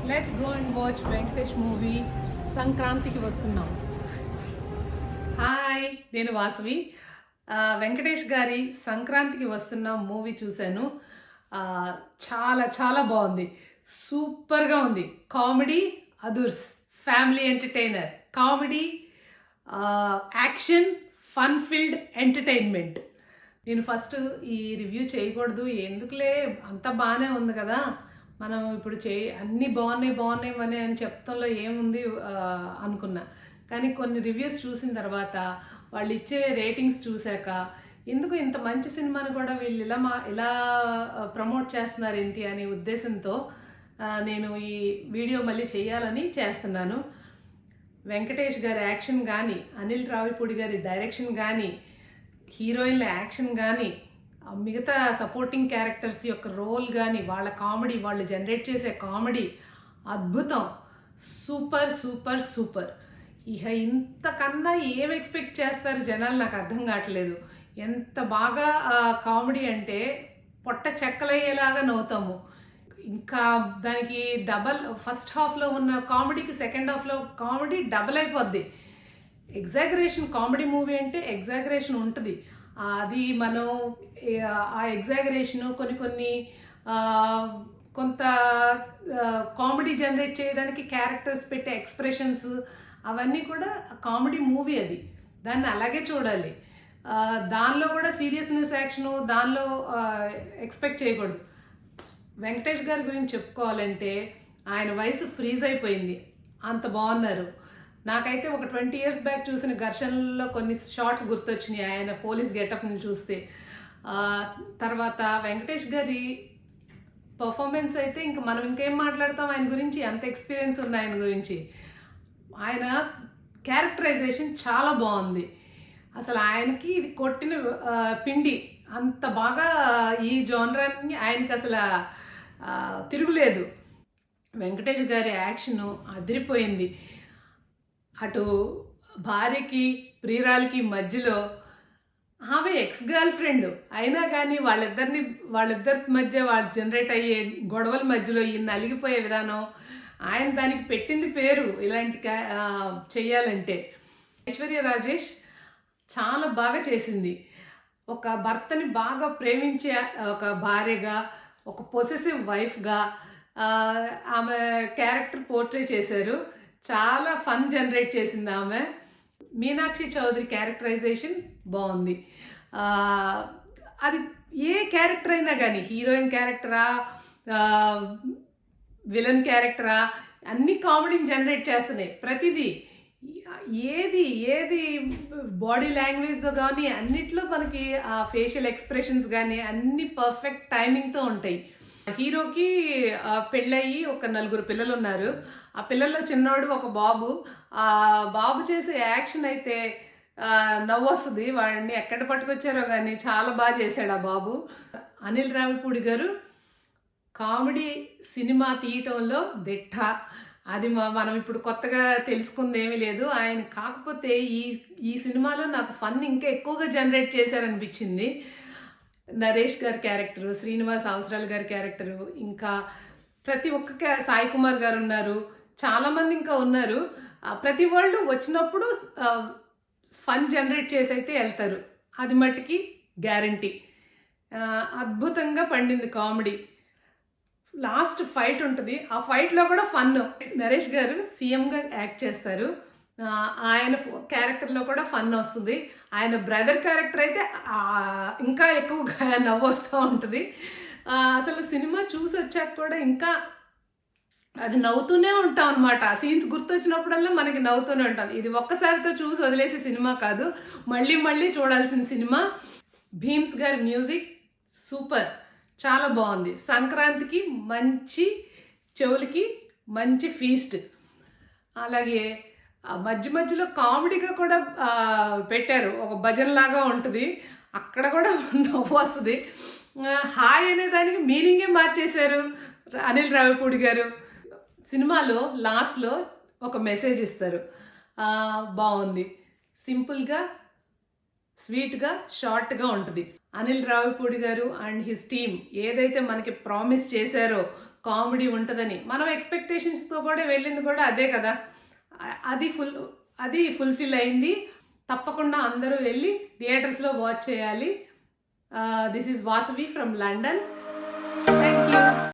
Let's go and watch Venkatesh movie సంక్రాంతికి వస్తున్నాం. Hi, నేను వాసవి. వెంకటేష్ గారి సంక్రాంతికి వస్తున్నాం మూవీ చూశాను. చాలా చాలా బాగుంది, సూపర్గా ఉంది. కామెడీ అదుర్స్, family entertainer, comedy, action, fun filled entertainment. నేను ఫస్ట్ ఈ రివ్యూ చేయకూడదు, ఎందుకులే అంత బాగానే ఉంది కదా, మనం ఇప్పుడు అన్నీ బాగున్నాయి అని చెప్తంలో ఏముంది అనుకున్నా. కానీ కొన్ని రివ్యూస్ చూసిన తర్వాత, వాళ్ళు ఇచ్చే రేటింగ్స్ చూశాక, ఎందుకు ఇంత మంచి సినిమాని కూడా వీళ్ళు ఇలా ప్రమోట్ చేస్తున్నారు ఏంటి అనే ఉద్దేశంతో నేను ఈ వీడియో మళ్ళీ చేయాలని చేస్తున్నాను. వెంకటేష్ గారి యాక్షన్ కానీ, అనిల్ రావిపూడి గారి డైరెక్షన్ కానీ, హీరోయిన్ల యాక్షన్ కానీ, మిగతా సపోర్టింగ్ క్యారెక్టర్స్ యొక్క రోల్ కానీ, వాళ్ళ కామెడీ, వాళ్ళు జనరేట్ చేసే కామెడీ అద్భుతం. Super super super. ఇక ఇంతకన్నా ఏం ఎక్స్పెక్ట్ చేస్తారు జనాలు, నాకు అర్థం కావట్లేదు. ఎంత బాగా కామెడీ అంటే పొట్ట చెక్కలయ్యేలాగా నవ్వుతాము. ఇంకా దానికి డబల్, ఫస్ట్ హాఫ్లో ఉన్న కామెడీకి సెకండ్ హాఫ్లో కామెడీ డబల్ అయిపోద్ది. ఎగ్జాగరేషన్, కామెడీ మూవీ అంటే ఎగ్జాగరేషన్ ఉంటుంది. అది మనం ఆ ఎగ్జాగరేషను కొన్ని కొంత కామెడీ జనరేట్ చేయడానికి క్యారెక్టర్స్ పెట్టే ఎక్స్ప్రెషన్స్, అవన్నీ కూడా కామెడీ మూవీ. అది దాన్ని అలాగే చూడాలి. దానిలో కూడా సీరియస్నెస్, యాక్షను దానిలో ఎక్స్పెక్ట్ చేయకూడదు. వెంకటేష్ గారి గురించి చెప్పుకోవాలంటే ఆయన వయసు ఫ్రీజ్ అయిపోయింది, అంత బాగున్నారు. నాకైతే ఒక 20 years బ్యాక్ చూసిన ఘర్షణలో కొన్ని షార్ట్స్ గుర్తొచ్చినాయి ఆయన పోలీస్ గెటప్ని చూస్తే. తర్వాత వెంకటేష్ గారి పర్ఫార్మెన్స్ అయితే ఇంక మనం ఇంకేం మాట్లాడతాం ఆయన గురించి, అంత ఎక్స్పీరియన్స్ ఉంది ఆయన గురించి. ఆయన క్యారెక్టరైజేషన్ చాలా బాగుంది. అసలు ఆయనకి ఇది కొట్టిన పిండి, అంత బాగా ఈ జోనరాన్ని ఆయనకి అసలు తిరుగులేదు. వెంకటేష్ గారి యాక్షను అదిరిపోయింది. అటు భార్యకి ప్రియురాలకి మధ్యలో, ఆమె ఎక్స్ గర్ల్ ఫ్రెండ్ అయినా కానీ వాళ్ళిద్దరి మధ్య వాళ్ళు జనరేట్ అయ్యే గొడవల మధ్యలో ఈయన అలిగిపోయే విధానం, ఆయన దానికి పెట్టింది పేరు ఇలాంటి చెయ్యాలంటే. ఐశ్వర్య రాజేష్ చాలా బాగా చేసింది. ఒక భర్తని బాగా ప్రేమించే ఒక భార్యగా, ఒక పొసెసివ్ వైఫ్గా ఆమె క్యారెక్టర్ పోర్ట్రే చేశారు. చాలా ఫన్ జనరేట్ చేసింది ఆమె. మీనాక్షి చౌదరి క్యారెక్టరైజేషన్ బాగుంది. అది ఏ క్యారెక్టర్ అయినా కానీ, హీరోయిన్ క్యారెక్టరా, విలన్ క్యారెక్టరా, అన్ని కామెడీని జనరేట్ చేస్తున్నాయి. ప్రతిదీ ఏది బాడీ లాంగ్వేజ్తో కానీ అన్నిట్లో మనకి ఆ ఫేషియల్ ఎక్స్ప్రెషన్స్ కానీ అన్ని పర్ఫెక్ట్ టైమింగ్తో ఉంటాయి. హీరోకి పెళ్ళయి ఒక 4 పిల్లలు ఉన్నారు. ఆ పిల్లల్లో చిన్నోడు ఒక బాబు. ఆ బాబు చేసే యాక్షన్ అయితే నవ్వు వస్తుంది. వాడిని ఎక్కడ పట్టుకొచ్చారో కానీ చాలా బాగా చేశాడు ఆ బాబు. అనిల్ రావిపూడి గారు కామెడీ సినిమా తీయటంలో దిట్ట. అది మనం ఇప్పుడు కొత్తగా తెలుసుకుంది ఏమీ లేదు ఆయన. కాకపోతే ఈ సినిమాలో నాకు ఫన్ ఇంకా ఎక్కువగా జనరేట్ చేశారనిపించింది. నరేష్ గారి క్యారెక్టరు, శ్రీనివాస్ అవసరాలు గారి క్యారెక్టరు, ఇంకా ప్రతి ఒక్క సాయి కుమార్ గారు ఉన్నారు, చాలామంది ఇంకా ఉన్నారు. ప్రతి వాళ్ళు వచ్చినప్పుడు ఫన్ జనరేట్ చేసి అయితే వెళ్తారు, అది మట్టుకి గ్యారంటీ. అద్భుతంగా పండింది కామెడీ. లాస్ట్ ఫైట్ ఉంటుంది, ఆ ఫైట్లో కూడా ఫన్. నరేష్ గారు సీఎంగా యాక్ట్ చేస్తారు, ఆయన క్యారెక్టర్లో కూడా ఫన్ వస్తుంది. ఆయన బ్రదర్ క్యారెక్టర్ అయితే ఇంకా ఎక్కువగా నవ్వు వస్తూ ఉంటుంది. అసలు సినిమా చూసి వచ్చాక కూడా ఇంకా అది నవ్వుతూనే ఉంటాం అనమాట. ఆ సీన్స్ గుర్తొచ్చినప్పుడల్లా మనకి నవ్వుతూనే ఉంటాం. ఇది ఒక్కసారితో చూసి వదిలేసే సినిమా కాదు, మళ్ళీ మళ్ళీ చూడాల్సిన సినిమా. భీమ్స్ గారి మ్యూజిక్ సూపర్, చాలా బాగుంది. సంక్రాంతికి మంచి, చెవులకి మంచి ఫీస్ట్. అలాగే మధ్యలో కామెడీగా కూడా పెట్టారు, ఒక భజన లాగా ఉంటుంది, అక్కడ కూడా నవ్వు వస్తుంది. హాయ్ అనే దానికి మీనింగే మార్చేశారు అనిల్ రావిపూడి గారు. సినిమాలో లాస్ట్లో ఒక మెసేజ్ ఇస్తారు, బాగుంది. సింపుల్గా, స్వీట్గా, షార్ట్గా ఉంటుంది. అనిల్ రావిపూడి గారు అండ్ హిస్ టీమ్ ఏదైతే మనకి ప్రామిస్ చేశారో కామెడీ ఉంటుందని మనం ఎక్స్పెక్టేషన్స్తో కూడా వెళ్ళింది కూడా అదే కదా. అది ఫుల్ఫిల్ అయింది. తప్పకుండా అందరూ వెళ్ళి థియేటర్స్లో వాచ్ చేయాలి. This is Vasavi from London. Thank you.